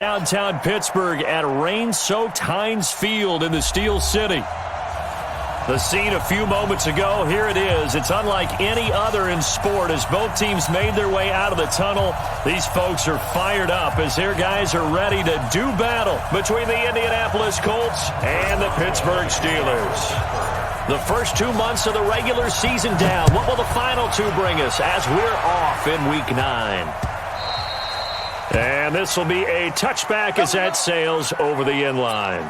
Downtown Pittsburgh at rain-soaked Heinz Field in the Steel City. The scene a few moments ago, here it is. It's unlike any other in sport as both teams made their way out of the tunnel. These folks are fired up as their guys are ready to do battle between the Indianapolis Colts and the Pittsburgh Steelers. The first 2 months of the regular season down. What will the final two bring us as we're off in Week 9? And this will be a touchback as that sails over the end line.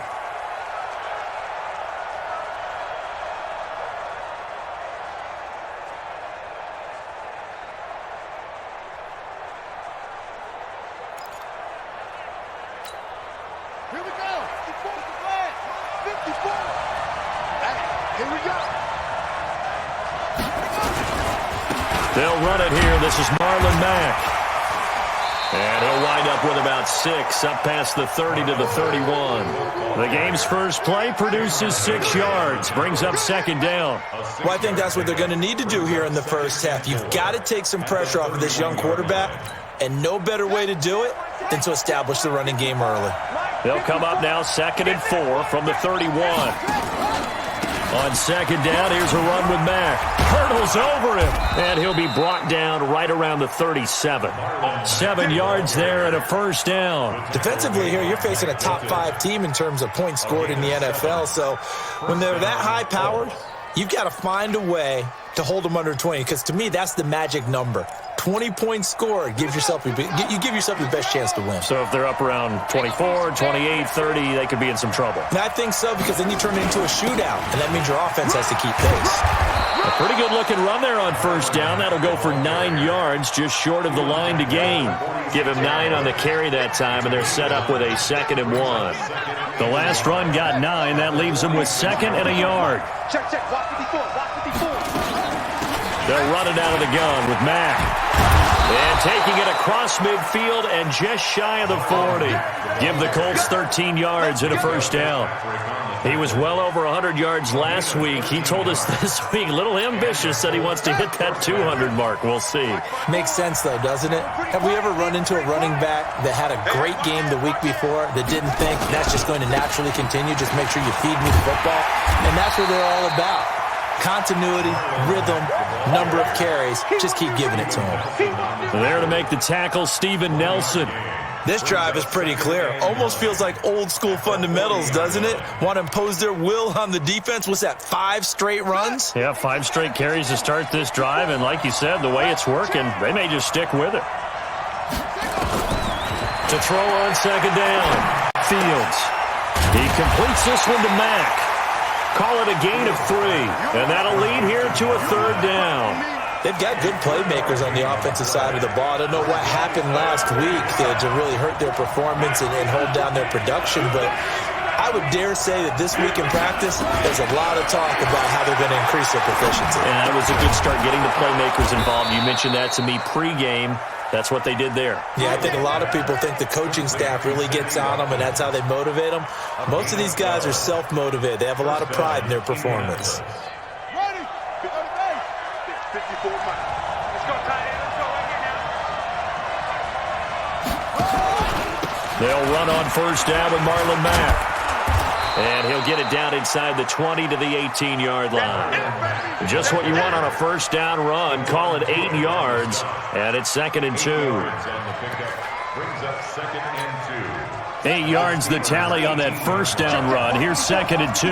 Here we go. 54. Here we go. They'll run it here. This is Marlon Mack. And he'll wind up with about 6, up past the 30 to the 31. The game's first play produces 6 yards, brings up second down. Well, I think that's what they're going to need to do here in the first half. You've got to take some pressure off of this young quarterback, and no better way to do it than to establish the running game early. They'll come up now 2nd and 4 from the 31. On second down, here's a run with Mack. Hurdles over him, and he'll be brought down right around the 37. 7 yards there and a first down. Defensively here, you're facing a top 5 team in terms of points scored in the NFL, so when they're that high-powered, you've got to find a way to hold them under 20, because to me, that's the magic number. 20 points scored, you give yourself your best chance to win. So if they're up around 24, 28, 30, they could be in some trouble. And I think so, because then you turn it into a shootout, and that means your offense has to keep pace. A pretty good-looking run there on first down. That'll go for 9 yards, just short of the line to gain. Give him 9 on the carry that time, and they're set up with a 2nd and 1. The last run got 9. That leaves them with 2nd and a yard. Check. Block 54. They'll run it out of the gun with Mack. And taking it across midfield and just shy of the 40. Give the Colts 13 yards and a first down. He was well over 100 yards last week. He told us this week, a little ambitious, that he wants to hit that 200 mark. We'll see. Makes sense, though, doesn't it? Have we ever run into a running back that had a great game the week before that didn't think that's just going to naturally continue? Just make sure you feed me the football. And that's what they're all about. Continuity, rhythm, number of carries. Just keep giving it to him. There to make the tackle, Steven Nelson. This drive is pretty clear. Almost feels like old-school fundamentals, doesn't it? Want to impose their will on the defense. What's that, 5 straight runs? Yeah, 5 straight carries to start this drive. And like you said, the way it's working, they may just stick with it. To throw on second down, Fields. He completes this one to Mack. Call it a gain of 3, and that'll lead here to a 3rd down. They've got good playmakers on the offensive side of the ball. I don't know what happened last week to really hurt their performance and hold down their production, but I would dare say that this week in practice, there's a lot of talk about how they're going to increase their proficiency. And it was a good start getting the playmakers involved. You mentioned that to me pregame. That's what they did there. Yeah, I think a lot of people think the coaching staff really gets on them, and that's how they motivate them. Most of these guys are self-motivated. They have a lot of pride in their performance. Ready? 54 miles. Let's go, tight end. Let's go right here now. They'll run on first down with Marlon Mack. And he'll get it down inside the 20 to the 18-yard line. Just what you want on a first down run. Call it 8 yards, and it's 2nd and 2. 8 yards the tally on that first down run. Here's 2nd and 2.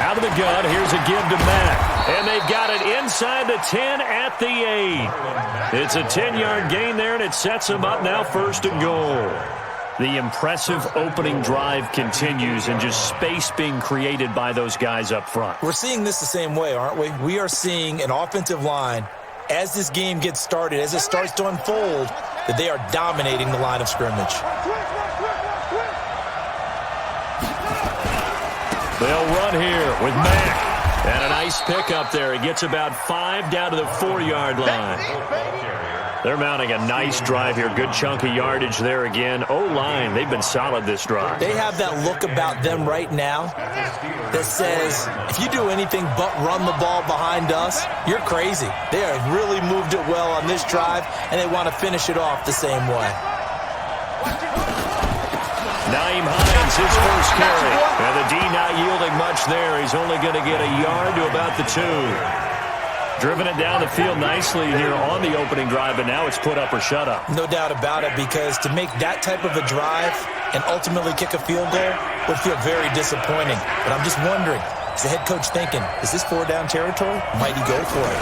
Out of the gun, here's a give to Mack. And they've got it inside the 10 at the 8. It's a 10-yard gain there, and it sets them up now 1st and goal. The impressive opening drive continues, and just space being created by those guys up front. We're seeing this the same way, aren't we? We are seeing an offensive line, as this game gets started, as it starts to unfold, that they are dominating the line of scrimmage. They'll run here with Mack. And a nice pick up there. He gets about 5 down to the 4-yard line. They're mounting a nice drive here. Good chunk of yardage there again. O-line, they've been solid this drive. They have that look about them right now that says, if you do anything but run the ball behind us, you're crazy. They have really moved it well on this drive, and they want to finish it off the same way. Naeem Hines, his first carry. And the D not yielding much there. He's only going to get a yard to about the 2. Driven it down the field nicely here on the opening drive, but now it's put up or shut up. No doubt about it, because to make that type of a drive and ultimately kick a field goal would feel very disappointing. But I'm just wondering, is the head coach thinking, is this 4-down territory? Might he go for it?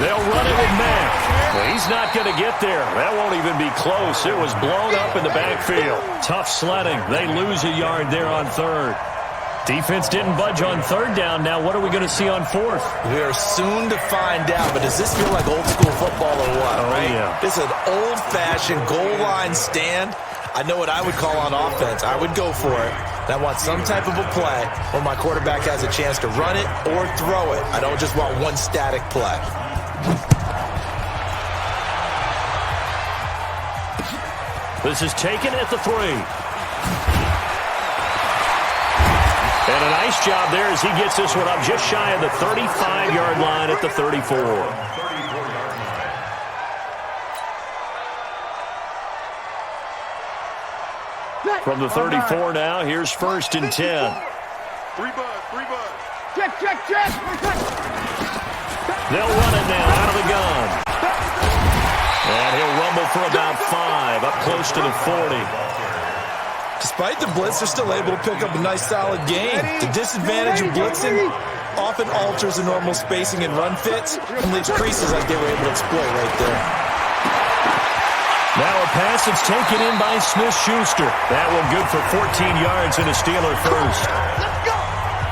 They'll run it with Mack. Well, he's not going to get there. That won't even be close. It was blown up in the backfield. Tough sledding. They lose a yard there on 3rd. Defense didn't budge on 3rd down. Now what are we going to see on 4th? We are soon to find out, but does this feel like old school football or what, right? Yeah. This is an old-fashioned goal line stand. I know what I would call on offense. I would go for it. And I want some type of a play where my quarterback has a chance to run it or throw it. I don't just want one static play. This is taken at the 3. And a nice job there as he gets this one up just shy of the 35-yard line at the 34. From the 34 now, here's 1st and 10. 3 bud. Check. They'll run it now out of the gun. And he'll rumble for about 5, up close to the 40. Despite the blitz, they're still able to pick up a nice, solid gain. The disadvantage of blitzing often alters the normal spacing and run fits and leaves creases like they were able to exploit right there. Now a pass that's taken in by Smith-Schuster. That one good for 14 yards and a Steeler first.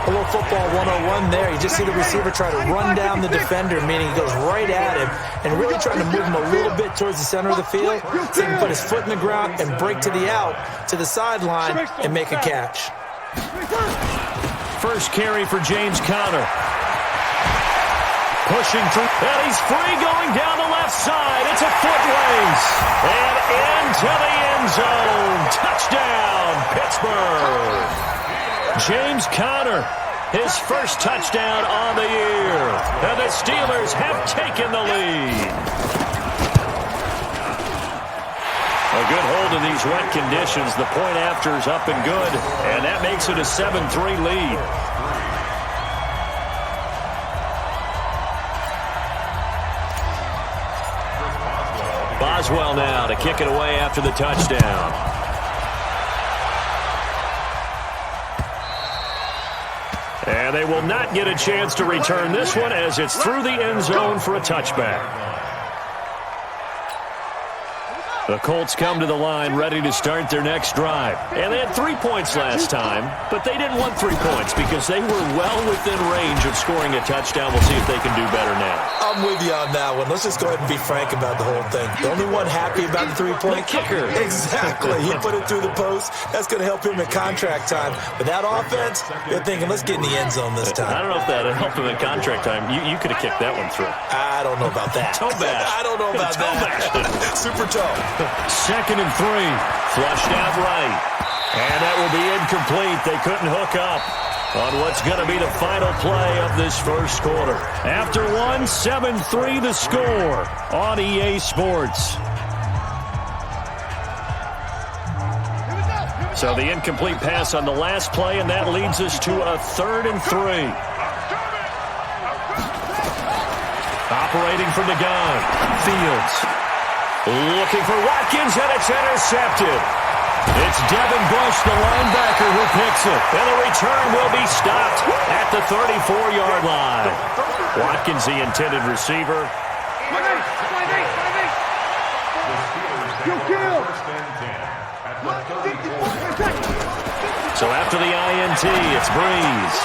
A little football 101 there. You just see the receiver try to run down the defender, meaning he goes right at him and really trying to move him a little bit towards the center of the field so he can put his foot in the ground and break to the out, to the sideline, and make a catch. First carry for James Conner. Pushing through, and he's free going down the left side. It's a foot race. And into the end zone. Touchdown, Pittsburgh. James Conner, his first touchdown on the year. And the Steelers have taken the lead. A good hold in these wet conditions. The point after is up and good. And that makes it a 7-3 lead. Boswell now to kick it away after the touchdown. And they will not get a chance to return this one as it's through the end zone for a touchback. The Colts come to the line ready to start their next drive. And they had 3 points last time, but they didn't want 3 points because they were well within range of scoring a touchdown. We'll see if they can do better now. I'm with you on that one. Let's just go ahead and be frank about the whole thing. The only one happy about the 3-point kicker. Exactly. He put it through the post. That's going to help him in contract time. But that offense, they're thinking, let's get in the end zone this time. I don't know if that helped him in contract time. You could have kicked that one through. I don't know about that. Toe bash. I don't know about that. Super toe. 2nd and 3. Flushed out right. And that will be incomplete. They couldn't hook up on what's going to be the final play of this first quarter. After 7-3 the score on EA Sports. So the incomplete pass on the last play, and that leads us to a 3rd and 3. Operating from the gun, Fields. Looking for Watkins, and it's intercepted. It's Devin Bush, the linebacker, who picks it. And the return will be stopped at the 34-yard line. Watkins, the intended receiver. So after the INT, it's Breeze.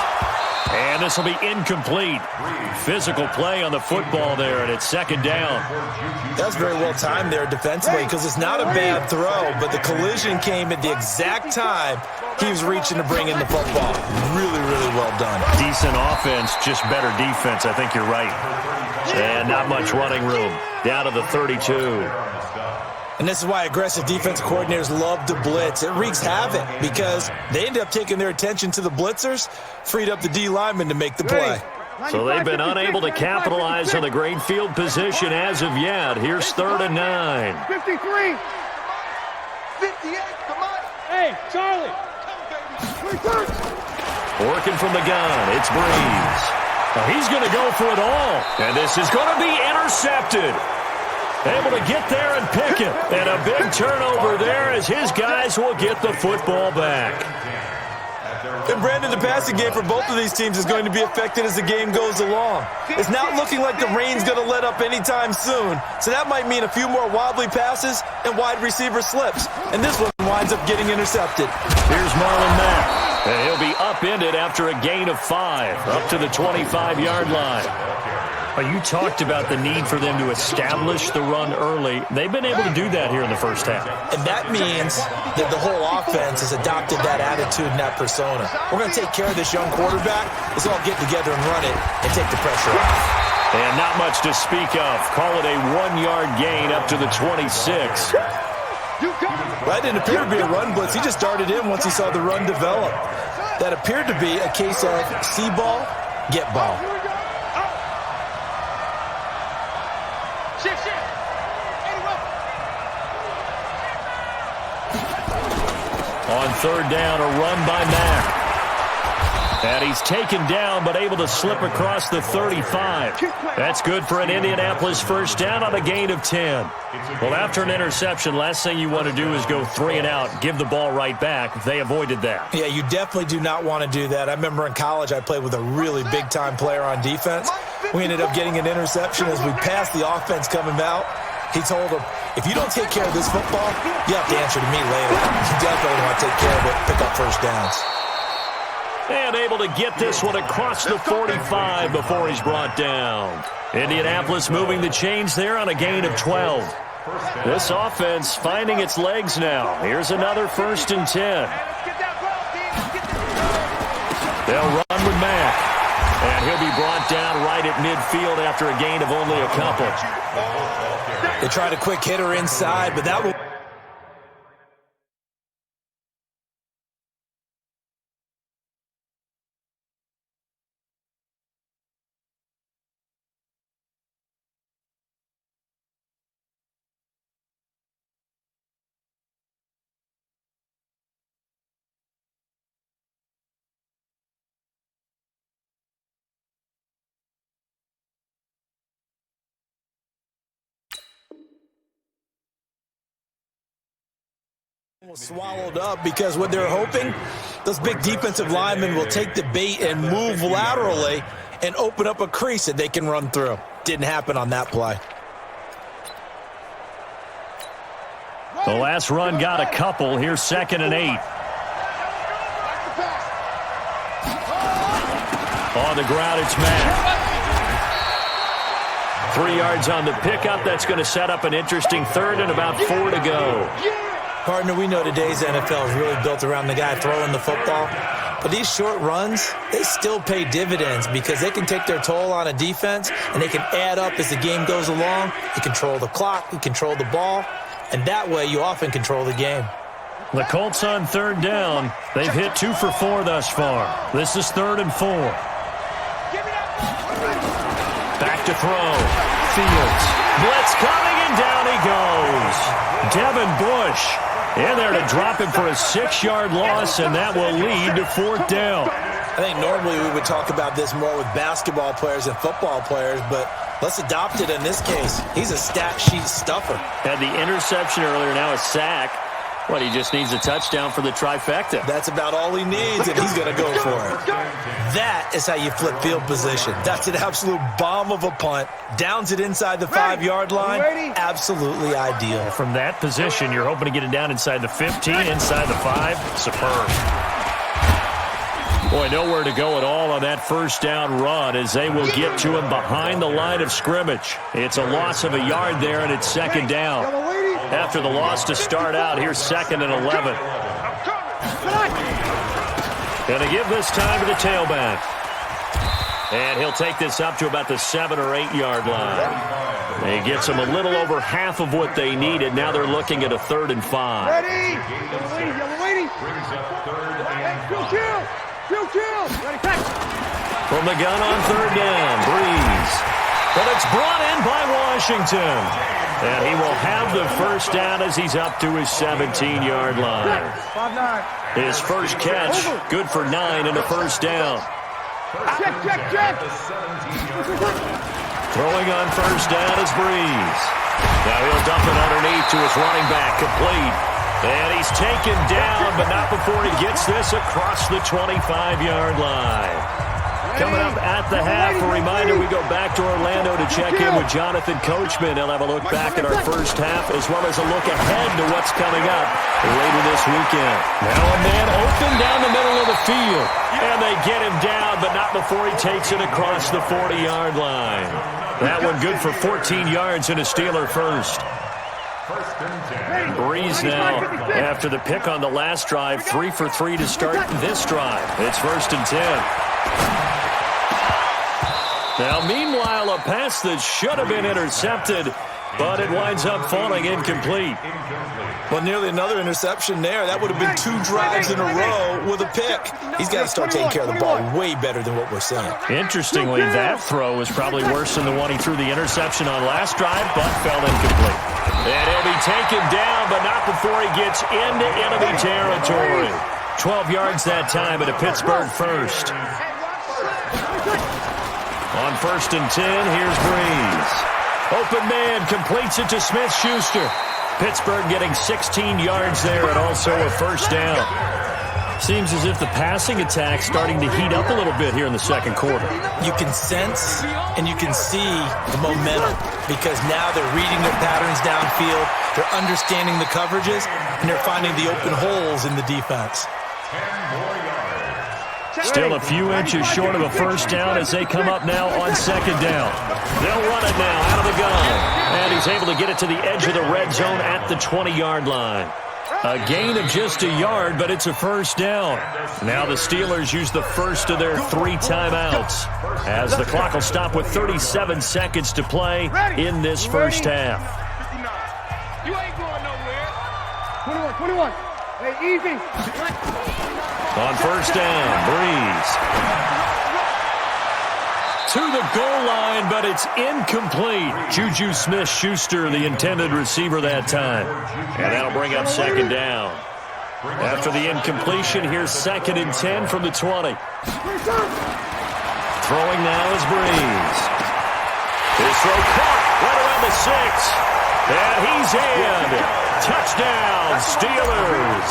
And this will be incomplete. Physical play on the football there, and it's 2nd down. That was very well timed there defensively because it's not a bad throw, but the collision came at the exact time he was reaching to bring in the football. Really, really well done. Decent offense, just better defense. I think you're right. And not much running room. Down to the 32. And this is why aggressive defensive coordinators love to blitz. It wreaks havoc because they end up taking their attention to the blitzers, freed up the D lineman to make the play. So they've been unable to capitalize on the great field position as of yet. Here's 3rd and 9. 53. 58, come on. Hey, Charlie. Working from the gun, it's Breeze. Now he's going to go for it all. And this is going to be intercepted. Able to get there and pick it. And a big turnover there as his guys will get the football back. And Brandon, the passing game for both of these teams is going to be affected as the game goes along. It's not looking like the rain's going to let up anytime soon. So that might mean a few more wobbly passes and wide receiver slips. And this one winds up getting intercepted. Here's Marlon Mack. And he'll be upended after a gain of 5, up to the 25-yard line. You talked about the need for them to establish the run early. They've been able to do that here in the first half. And that means that the whole offense has adopted that attitude and that persona. We're going to take care of this young quarterback. Let's all get together and run it and take the pressure off. And not much to speak of. Call it a 1-yard gain up to the 26. That didn't appear to be a run blitz. He just darted in once he saw the run develop. That appeared to be a case of see ball, get ball. On 3rd down, a run by Mack. And he's taken down, but able to slip across the 35. That's good for an Indianapolis first down on a gain of 10. Well, after an interception, last thing you want to do is go 3 and out, give the ball right back. They avoided that. Yeah, you definitely do not want to do that. I remember in college I played with a really big-time player on defense. We ended up getting an interception as we passed the offense coming out. He told him, if you don't take care of this football, you have to answer to me later. You definitely want to take care of it, pick up first downs. And able to get this one across the 45 before he's brought down. Indianapolis moving the chains there on a gain of 12. This offense finding its legs now. Here's another 1st and 10. They'll run with Mack. And he'll be brought down right at midfield after a gain of only a couple. They tried a quick hitter inside, but that will... swallowed up because what they're hoping, those big defensive linemen will take the bait and move laterally and open up a crease that they can run through. Didn't happen on that play. The last run got a couple. Here's 2nd and 8. On the ground, it's Mack. 3 yards on the pickup. That's going to set up an interesting 3rd and about 4 to go. Partner, we know today's NFL is really built around the guy throwing the football. But these short runs, they still pay dividends because they can take their toll on a defense and they can add up as the game goes along. You control the clock, you control the ball, and that way you often control the game. The Colts on 3rd down. They've hit 2 for 4 thus far. This is 3rd and 4. Back to throw. Fields. Blitz coming, and down he goes. Devin Bush in there to drop him for a 6-yard loss, and that will lead to 4th down. I think normally we would talk about this more with basketball players and football players, but let's adopt it in this case. He's a stat sheet stuffer. Had the interception earlier, now a sack. What, he just needs a touchdown for the trifecta. That's about all he needs, and he's going to go for it. That is how you flip field position. That's an absolute bomb of a punt. Downs it inside the 5-yard line. Absolutely ideal. From that position, you're hoping to get it down inside the 15, inside the 5. Superb. Boy, nowhere to go at all on that 1st down run as they will get to him behind the line of scrimmage. It's a loss of a yard there, and it's 2nd down. After the loss to start out, here's 2nd and 11. Going to give this time to the tailback. And he'll take this up to about the 7 or 8 yard line. He gets them a little over half of what they needed. Now they're looking at a 3rd and 5. Ready? Yellow waiting. Brings up 3rd and Chill. Ready, catch. From the gun on 3rd down, Breeze. But it's brought in by Washington. And he will have the first down as he's up to his 17-yard line. 5-9. His first catch, good for 9 and a first down. Check. Throwing on first down is Breeze. Now he'll dump it underneath to his running back, complete. And he's taken down, but not before he gets this across the 25-yard line. Coming up at the half, a reminder, we go back to Orlando to check in with Jonathan Coachman. He'll have a look back at our first half as well as a look ahead to what's coming up later this weekend. Now a man open down the middle of the field. And they get him down, but not before he takes it across the 40-yard line. That one good for 14 yards and a Steeler first. Breeze now, after the pick on the last drive, 3 for 3 to start this drive. It's 1st and 10. Now, meanwhile, a pass that should have been intercepted, but it winds up falling incomplete. Well, nearly another interception there. That would have been 2 drives in a row with a pick. He's got to start taking care of the ball way better than what we're seeing. Interestingly, that throw was probably worse than the one he threw the interception on last drive, but fell incomplete. And he'll be taken down, but not before he gets into enemy territory. 12 yards that time, at a Pittsburgh first. On 1st and 10, here's Breeze. Open man completes it to Smith-Schuster. Pittsburgh getting 16 yards there and also a first down. Seems as if the passing attack's starting to heat up a little bit here in the second quarter. You can sense and you can see the momentum because now they're reading their patterns downfield, they're understanding the coverages, and they're finding the open holes in the defense. Still a few inches short of a first down as they come up now on 2nd down. They'll run it now out of the gun. And he's able to get it to the edge of the red zone at the 20-yard line. A gain of just a yard, but it's a first down. Now the Steelers use the first of their 3 timeouts as the clock will stop with 37 seconds to play in this first half. You ain't going nowhere. 21. Hey, easy. On first down, Breeze. To the goal line, but it's incomplete. Juju Smith-Schuster, the intended receiver that time. And that'll bring up 2nd down. After the incompletion, here's 2nd and 10 from the 20. Throwing now is Breeze. His throw caught right around the 6. And he's in. Touchdown, Steelers.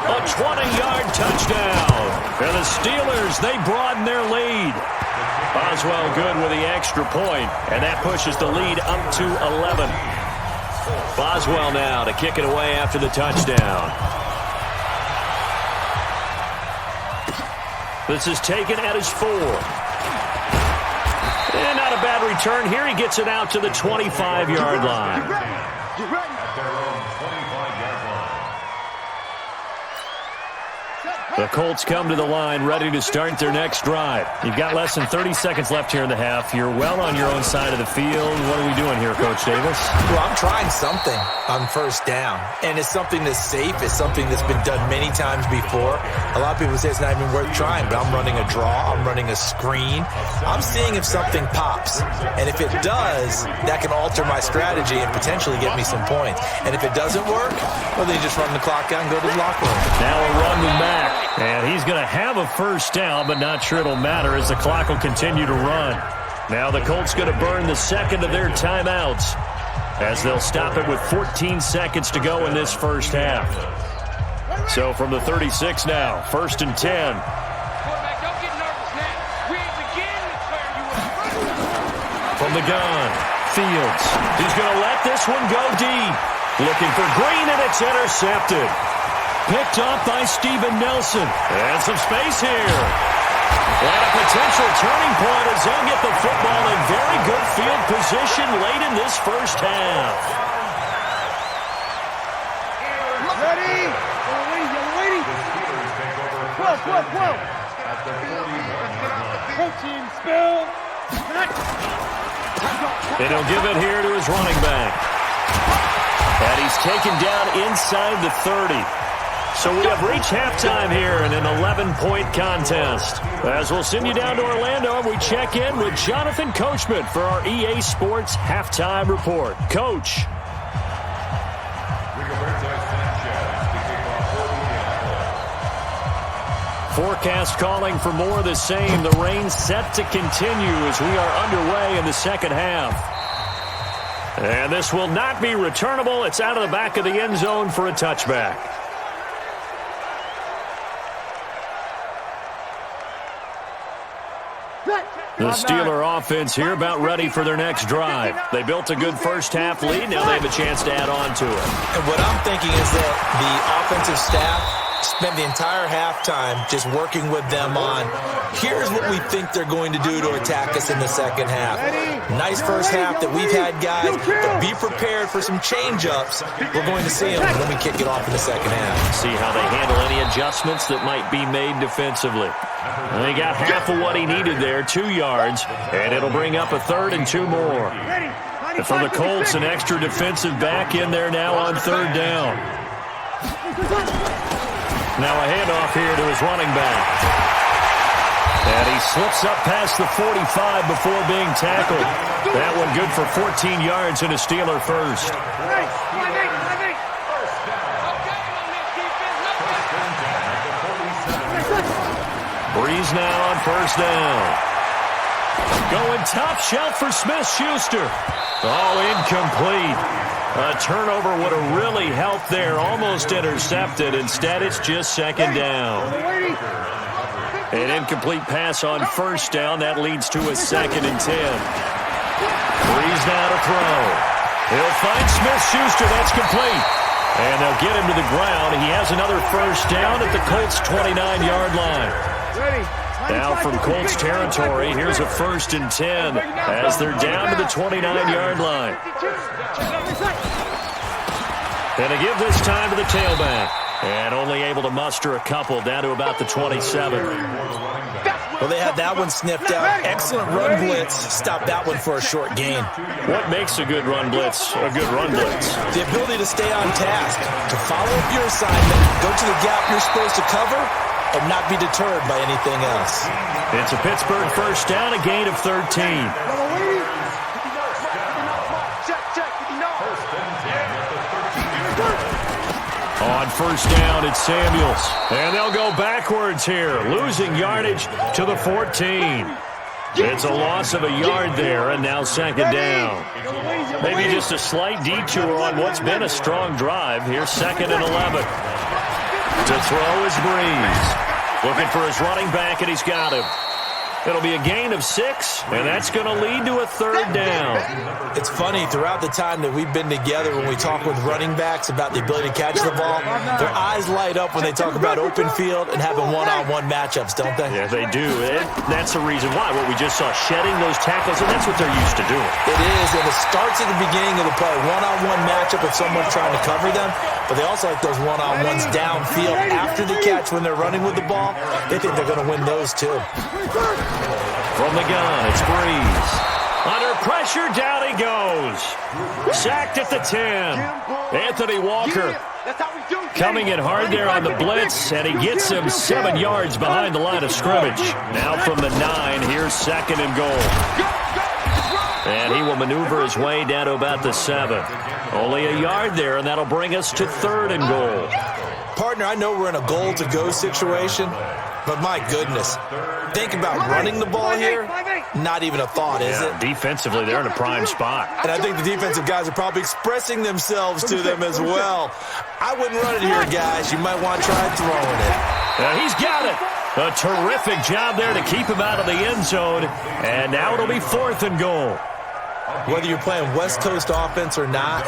A 20-yard touchdown. And the Steelers, they broaden their lead. Boswell good with the extra point, and that pushes the lead up to 11. Boswell now to kick it away after the touchdown. This is taken at his 4. And not a bad return here. He gets it out to the 25-yard line. The Colts come to the line ready to start their next drive. You've got less than 30 seconds left here in the half. You're well on your own side of the field. What are we doing here, Coach Davis? Well, I'm trying something on first down, and it's something that's safe. It's something that's been done many times before. A lot of people say it's not even worth trying, but I'm running a draw. I'm running a screen. I'm seeing if something pops, and if it does, that can alter my strategy and potentially get me some points. And if it doesn't work, well, then you just run the clock out and go to the locker room. Now a run back. And he's going to have a first down, but not sure it'll matter as the clock will continue to run. Now the Colts going to burn the second of their timeouts as they'll stop it with 14 seconds to go in this first half. So from the 36 now, 1st and 10. From the gun, Fields. He's going to let this one go deep. Looking for Green, and it's intercepted. Picked off by Steven Nelson. And some space here. And a potential turning point as they'll get the football in very good field position late in this first half. Ready? You're waiting. 12. at the 41-yard line. Coaching spill. And he'll give it here to his running back. And he's taken down inside the 30. So we have reached halftime here in an 11-point contest. As we'll send you down to Orlando, and we check in with Jonathan Coachman for our EA Sports Halftime Report. Coach. Forecast calling for more of the same. The rain set to continue as we are underway in the second half. And this will not be returnable. It's out of the back of the end zone for a touchback. The Steeler offense here about ready for their next drive. They built a good first-half lead. Now they have a chance to add on to it. And what I'm thinking is that the offensive staff spent the entire halftime just working with them on, here's what we think they're going to do to attack us in the second half. Nice first half that we've had, guys, but be prepared for some change-ups. We're going to see them when we kick it off in the second half. See how they handle any adjustments that might be made defensively. And they got half of what he needed there, 2 yards, and it'll bring up a 3rd and 2 more. And for the Colts, an extra defensive back in there now on 3rd down. Now a handoff here to his running back. And he slips up past the 45 before being tackled. That one good for 14 yards and a Steeler first. Breeze now on first down. Going top shelf for Smith-Schuster. Oh, incomplete. A turnover would have really helped there. Almost intercepted. Instead, it's just second down. An incomplete pass on first down. That leads to a 2nd and 10. Breeze now to throw. He'll find Smith-Schuster. That's complete. And they'll get him to the ground. He has another first down at the Colts' 29-yard line. Now from Colts territory, here's a 1st and 10 as they're down to the 29-yard line. And to give this time to the tailback. And only able to muster a couple down to about the 27. Well, they had that one sniffed out. Excellent run blitz. Stopped that one for a short gain. What makes a good run blitz a good run blitz? The ability to stay on task, to follow up your assignment, go to the gap you're supposed to cover, and not be deterred by anything else. It's a Pittsburgh first down, a gain of 13. On first down, it's Samuels. And they'll go backwards here, losing yardage to the 14. It's a loss of a yard there, and now second down. Maybe just a slight detour on what's been a strong drive. Here's 2nd and 11. To throw is Breeze. Looking for his running back, and he's got him. It'll be a gain of 6, and that's going to lead to a 3rd down. It's funny, throughout the time that we've been together, when we talk with running backs about the ability to catch the ball, their eyes light up when they talk about open field and having one-on-one matchups, don't they? Yeah, they do. That's the reason why. What we just saw, shedding those tackles, and that's what they're used to doing. It is, and it starts at the beginning of the play. One-on-one matchup if someone's trying to cover them, but they also like those one-on-ones downfield after the catch when they're running with the ball. They think they're going to win those, too. From the gun, it's Breeze. Under pressure, down he goes. Sacked at the 10. Anthony Walker coming in hard there on the blitz, and he gets him 7 yards behind the line of scrimmage. Now from the 9, here's 2nd and goal. And he will maneuver his way down to about the 7. Only a yard there, and that'll bring us to 3rd and goal. Partner, I know we're in a goal-to-go situation, but my goodness, think about running the ball here. Not even a thought, is it? Defensively, they're in a prime spot. And I think the defensive guys are probably expressing themselves to them as well. I wouldn't run it here, guys. You might want to try throwing it. He's got it. A terrific job there to keep him out of the end zone. And now it'll be 4th and goal. Whether you're playing West Coast offense or not,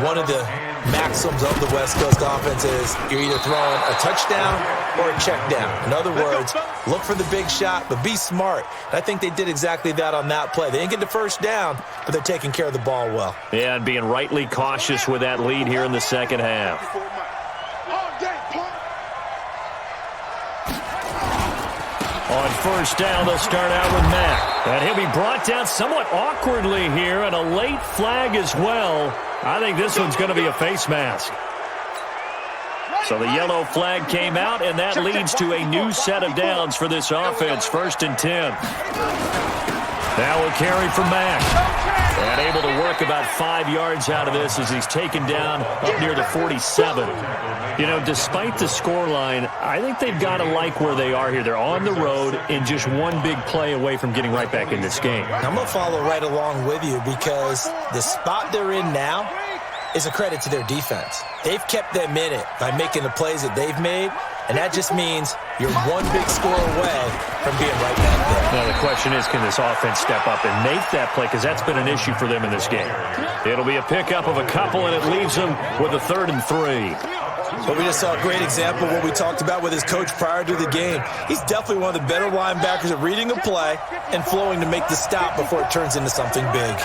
one of the maxims of the West Coast offense is you're either throwing a touchdown or a check down. In other words, look for the big shot, but be smart. And I think they did exactly that on that play. They didn't get the first down, but they're taking care of the ball well. Yeah, and being rightly cautious with that lead here in the second half. On first down, they'll start out with Mack. And he'll be brought down somewhat awkwardly here, and a late flag as well. I think this one's going to be a face mask. So the yellow flag came out, and that leads to a new set of downs for this offense. 1st and 10. Now we'll carry from Mack. And able to work about 5 yards out of this as he's taken down up near the 47. You know, despite the scoreline, I think they've got to like where they are here. They're on the road and just one big play away from getting right back in this game. I'm going to follow right along with you because the spot they're in now is a credit to their defense. They've kept them in it by making the plays that they've made, and that just means you're one big score away from being right back there. Now the question is, can this offense step up and make that play? Because that's been an issue for them in this game. It'll be a pickup of a couple, and it leaves them with a 3rd and 3. But we just saw a great example of what we talked about with his coach prior to the game. He's definitely one of the better linebackers at reading a play and flowing to make the stop before it turns into something big.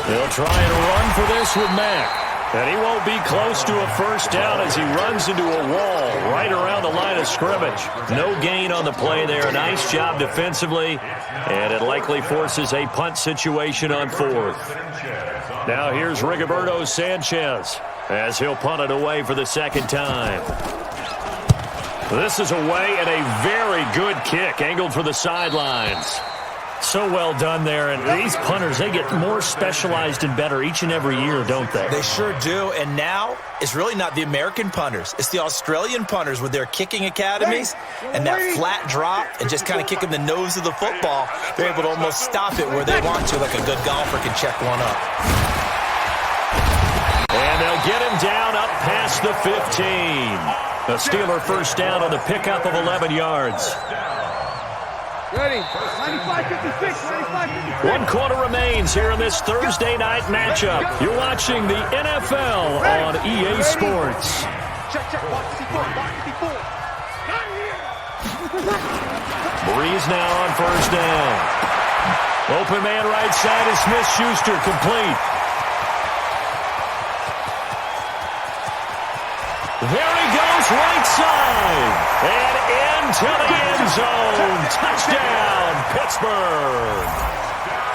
They'll try and run for this with Mack. And he won't be close to a first down as he runs into a wall right around the line of scrimmage. No gain on the play there. Nice job defensively. And it likely forces a punt situation on 4th. Now here's Rigoberto Sanchez as he'll punt it away for the 2nd time. This is away and a very good kick angled for the sidelines. So well done there, and these punters, they get more specialized and better each and every year, don't they? They sure do, and now it's really not the American punters. It's the Australian punters with their kicking academies and that flat drop and just kind of kicking the nose of the football. They're able to almost stop it where they want to, like a good golfer can check one up. And they'll get him down up past the 15. The Steeler first down on the pickup of 11 yards. Ready. 95-56, 95-56. 1 quarter remains here in this Thursday night matchup. You're watching the NFL on EA Sports. Breeze now on first down. Open man right side is Smith-Schuster, complete. There he goes, right side. And into the end zone. Touchdown, Pittsburgh.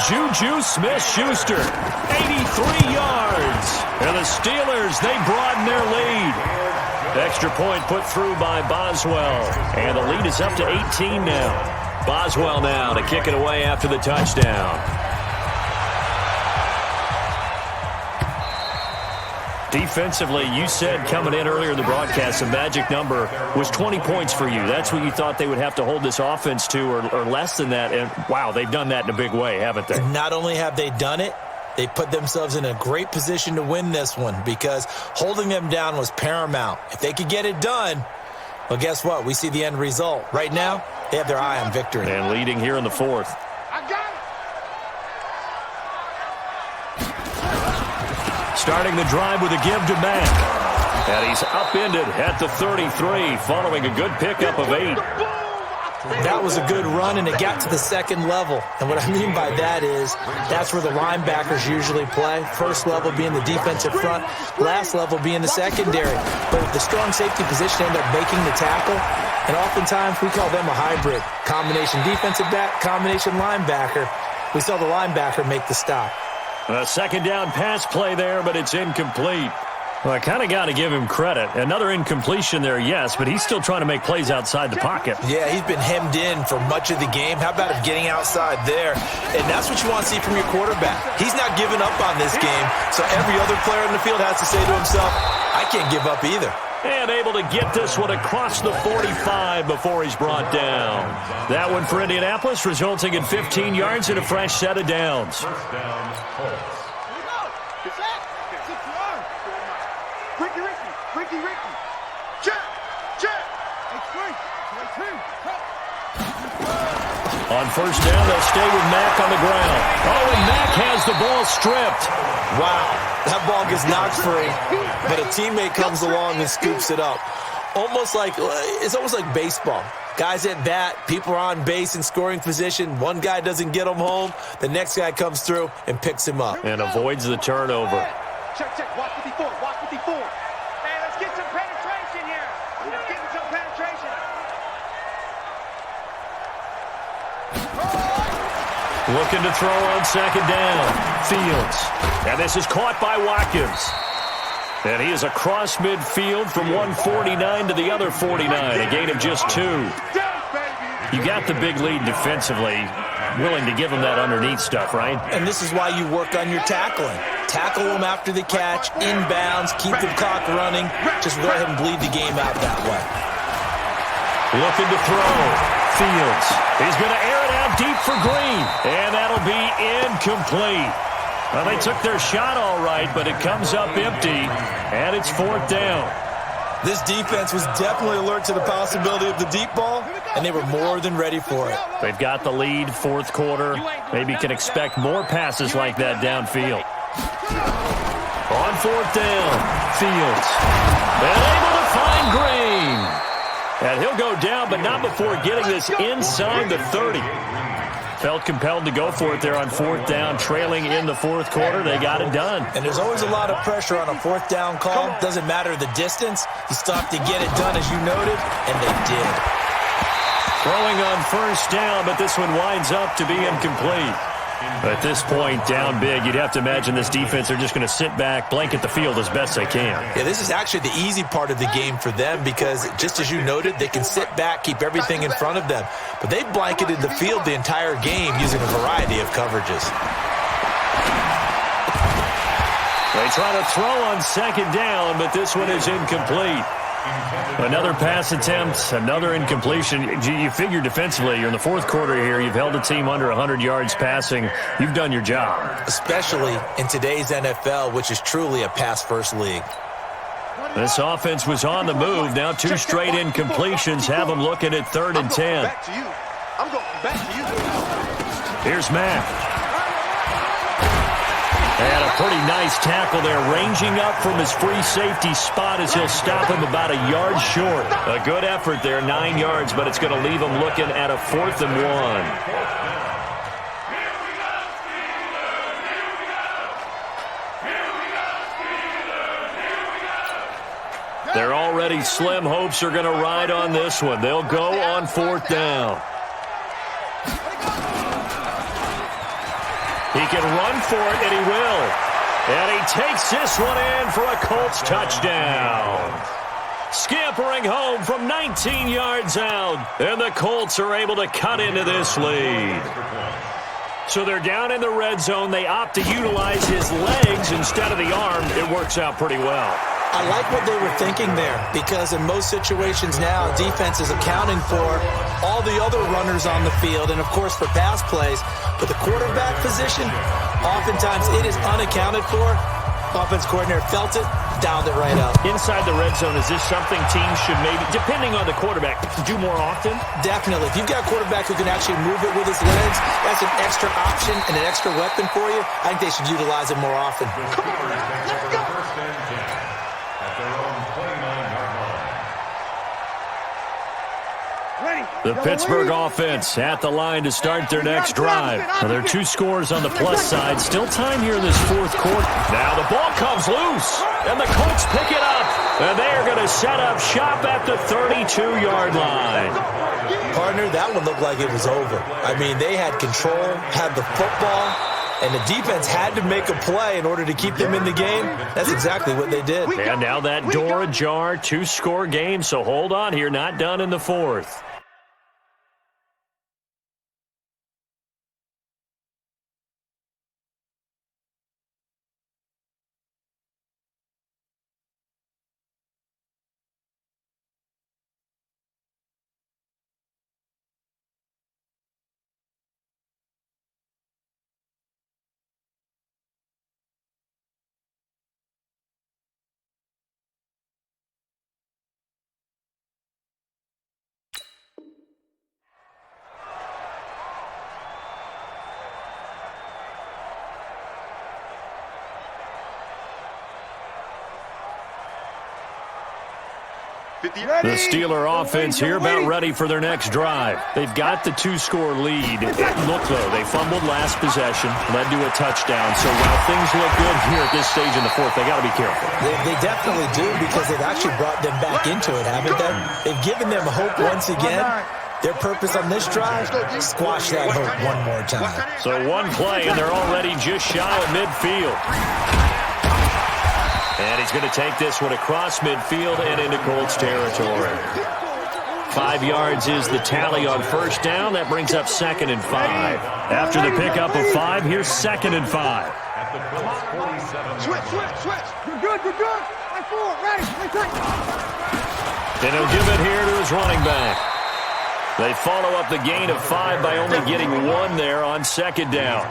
Juju Smith-Schuster, 83 yards. And the Steelers, they broaden their lead. Extra point put through by Boswell. And the lead is up to 18 now. Boswell now to kick it away after the touchdown. Defensively, you said coming in earlier in the broadcast, the magic number was 20 points for you. That's what you thought they would have to hold this offense to, or less than that. And, wow, they've done that in a big way, haven't they? And not only have they done it, they put themselves in a great position to win this one because holding them down was paramount. If they could get it done, well, guess what? We see the end result. Right now, they have their eye on victory. And leading here in the 4th. Starting the drive with a give to Mack. And he's upended at the 33 following a good pickup of 8. That was a good run, and it got to the 2nd level. And what I mean by that is that's where the linebackers usually play. First level being the defensive front, last level being the secondary. But the strong safety position ended up making the tackle. And oftentimes we call them a hybrid. Combination defensive back, combination linebacker. We saw the linebacker make the stop. A 2nd down pass play there, but it's incomplete. Well, I kind of got to give him credit. Another incompletion there, yes, but he's still trying to make plays outside the pocket. Yeah, he's been hemmed in for much of the game. How about him getting outside there? And that's what you want to see from your quarterback. He's not giving up on this game, so every other player in the field has to say to himself, I can't give up either. And able to get this one across the 45 before he's brought down. That one for Indianapolis, resulting in 15 yards and a fresh set of downs. On first down, they'll stay with Mack on the ground. Oh, and Mack has the ball stripped. Wow, that ball gets knocked free, but a teammate comes along and scoops it up. Almost like it's almost like baseball. Guys at bat, people are on base in scoring position. One guy doesn't get him home. The next guy comes through and picks him up. And avoids the turnover. Check, check. Watch 54. Watch 54. Hey, let's get some penetration here. Let's get some penetration. Looking to throw on second down. Fields. And this is caught by Watkins. And he is across midfield from 149 to the other 49. A gain of just 2. You got the big lead defensively. Willing to give him that underneath stuff, right? And this is why you work on your tackling. Tackle them after the catch, inbounds, keep the clock running. Just go ahead and bleed the game out that way. Looking to throw. Fields. He's going to air it out deep for Green. And that'll be incomplete. Well, they took their shot all right, but it comes up empty, and it's 4th down. This defense was definitely alert to the possibility of the deep ball, and they were more than ready for it. They've got the lead, 4th quarter. Maybe you can expect more passes like that downfield. On 4th down, Fields. And able to find Green. And he'll go down, but not before getting this inside the 30. Felt compelled to go for it there on 4th down, trailing in the 4th quarter. They got it done. And there's always a lot of pressure on a 4th down call. Doesn't matter the distance. You still have to get it done, as you noted, and they did. Throwing on 1st down, but this one winds up to be incomplete. At this point, down big, you'd have to imagine this defense are just going to sit back, blanket the field as best they can. Yeah, this is actually the easy part of the game for them because, just as you noted, they can sit back, keep everything in front of them. But they blanketed the field the entire game using a variety of coverages. They try to throw on 2nd down, but this one is incomplete. Another pass attempt, another incompletion. You figure defensively, you're in the 4th quarter here. You've held a team under 100 yards passing. You've done your job. Especially in today's NFL, which is truly a pass-first league. This offense was on the move. Now 2 straight incompletions have them looking at 3rd and 10. I'm going back to you. Here's Mack. And a pretty nice tackle there, ranging up from his free safety spot as he'll stop him about a yard short. A good effort there, 9 yards, but it's going to leave him looking at a 4th and 1. Their already slim hopes are going to ride on this one. They'll go on 4th down. He can run for it, and he will. And he takes this one in for a Colts touchdown. Scampering home from 19 yards out, and the Colts are able to cut into this lead. So they're down in the red zone. They opt to utilize his legs instead of the arm. It works out pretty well. I like what they were thinking there because in most situations now, defense is accounting for all the other runners on the field and, of course, for pass plays. But the quarterback position, oftentimes it is unaccounted for. Offense coordinator felt it, dialed it right up. Inside the red zone, is this something teams should maybe, depending on the quarterback, do more often? Definitely. If you've got a quarterback who can actually move it with his legs, that's an extra option and an extra weapon for you. I think they should utilize it more often. Come on, let's go. The Pittsburgh offense at the line to start their next drive. Now, there are 2 scores on the plus side. Still time here in this 4th quarter. Now the ball comes loose, and the Colts pick it up. And they are going to set up shop at the 32-yard line. Partner, that one looked like it was over. I mean, they had control, had the football, and the defense had to make a play in order to keep them in the game. That's exactly what they did. And now that door ajar, 2-score game, so hold on here, not done in the 4th. The Steeler offense here about ready for their next drive. They've got the 2-score lead. Look, though, they fumbled last possession, led to a touchdown. So while things look good here at this stage in the fourth, they got to be careful. They definitely do, because they've actually brought them back into it, haven't they? They've given them hope once again. Their purpose on this drive, squash that hope one more time. So one play, and they're already just shy of midfield. And he's going to take this one across midfield and into Colts territory. 5 yards is the tally on first down. That brings up 2nd and 5. After the pickup of 5, here's 2nd and 5. Switch. You're good. Right forward, ready. And he'll give it here to his running back. They follow up the gain of 5 by only getting 1 there on 2nd down.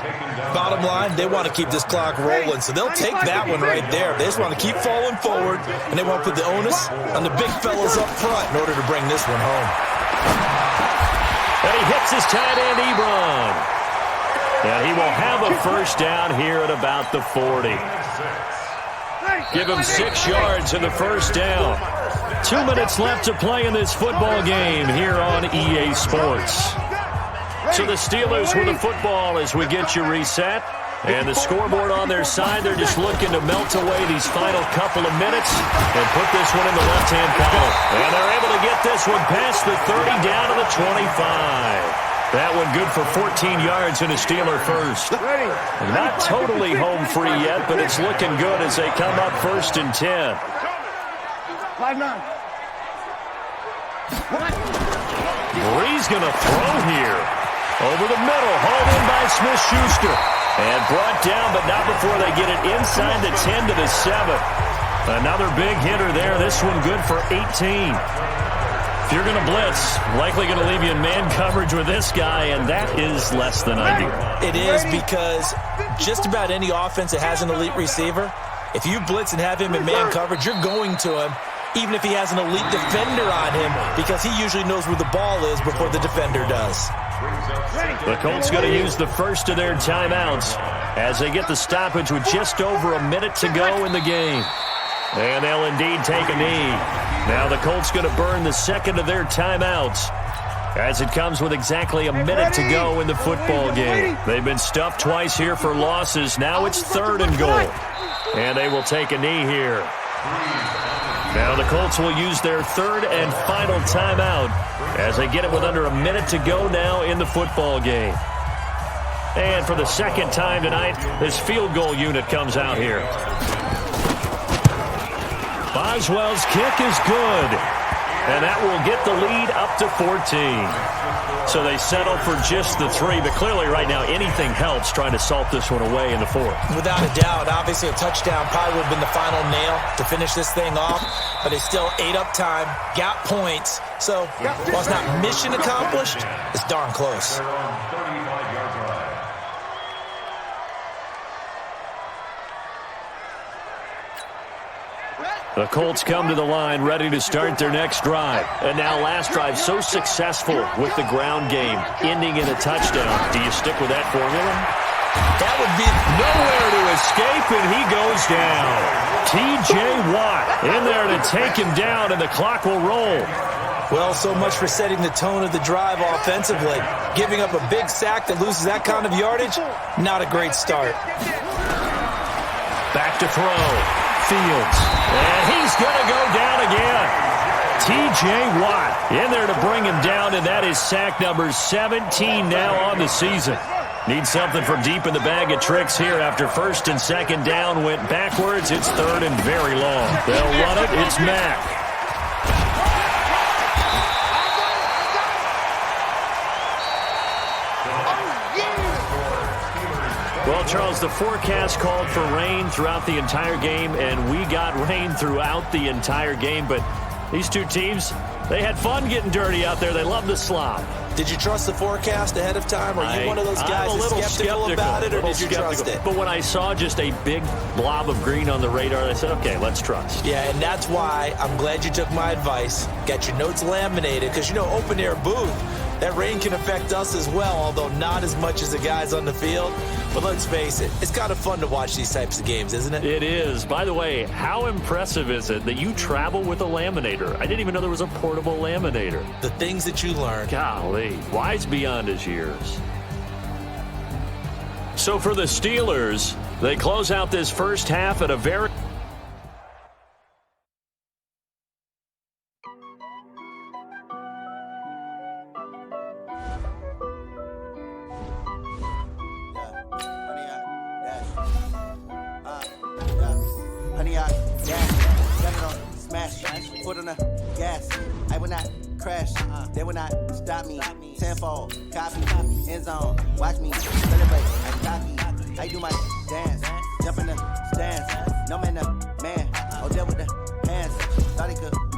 Bottom line, they want to keep this clock rolling, so they'll take that one right there. They just want to keep falling forward, and they want to put the onus on the big fellas up front in order to bring this one home. And he hits his tight end, Ebron. And he will have a first down here at about the 40. Give him 6 yards in the first down. 2 minutes left to play in this football game here on EA Sports. So the Steelers with the football as we get you reset. And the scoreboard on their side, they're just looking to melt away these final couple of minutes and put this one in the left-hand column. And they're able to get this one past the 30 down to the 25. That one good for 14 yards and a Steeler first. Not totally home free yet, but it's looking good as they come up 1st and 10. 5-9. Bree's going to throw here. Over the middle, hauled in by Smith-Schuster. And brought down, but not before they get it inside the 10 to the 7. Another big hitter there. This one good for 18. If you're going to blitz, likely going to leave you in man coverage with this guy, and that is less than ideal. It is, because just about any offense that has an elite receiver, if you blitz and have him in man coverage, you're going to him, even if he has an elite defender on him, because he usually knows where the ball is before the defender does. The Colts going to use the first of their timeouts as they get the stoppage with just over a minute to go in the game. And they'll indeed take a knee. Now the Colts going to burn the second of their timeouts as it comes with exactly a minute to go in the football game. They've been stuffed twice here for losses. Now it's 3rd and goal. And they will take a knee here. Now the Colts will use their 3rd and final timeout as they get it with under a minute to go now in the football game. And for the second time tonight, this field goal unit comes out here. Boswell's kick is good, and that will get the lead up to 14. So they settle for just the 3, but clearly right now anything helps trying to salt this one away in the 4th. Without a doubt, obviously a touchdown probably would have been the final nail to finish this thing off, but they still ate up time, got points. So while it's not mission accomplished, it's darn close. The Colts come to the line ready to start their next drive. And now last drive so successful with the ground game, ending in a touchdown. Do you stick with that formula? That would be nowhere to escape, and he goes down. T.J. Watt in there to take him down, and the clock will roll. Well, so much for setting the tone of the drive offensively. Giving up a big sack that loses that kind of yardage, not a great start. Back to throw. Fields. And he's going to go down again. T.J. Watt in there to bring him down, and that is sack number 17 now on the season. Need something from deep in the bag of tricks here after 1st and 2nd down went backwards. It's 3rd and very long. They'll run it. It's Mack. Well, Charles, the forecast called for rain throughout the entire game, and we got rain throughout the entire game. But these two teams, they had fun getting dirty out there. They love the slop. Did you trust the forecast ahead of time? Are you one of those guys that's skeptical about it, or did you trust it? But when I saw just a big blob of green on the radar, I said, okay, let's trust. Yeah, and that's why I'm glad you took my advice. Got your notes laminated, because, open-air booth, That rain can affect us as well, although not as much as the guys on the field. But let's face it, it's kind of fun to watch these types of games, isn't it? It is. By the way, how impressive is it that you travel with a laminator? I didn't even know there was a portable laminator. The things that you learn. Golly, wise beyond his years. So for the Steelers, they close out this first half at a very... Honey, I gas, got it on, smash, foot on the gas. I will not crash, they will not stop me. Tenfold, copy, end zone, watch me celebrate. I copy, I do my dance, jump in the stands. No man, the man, oh, there with the hands. Thought he could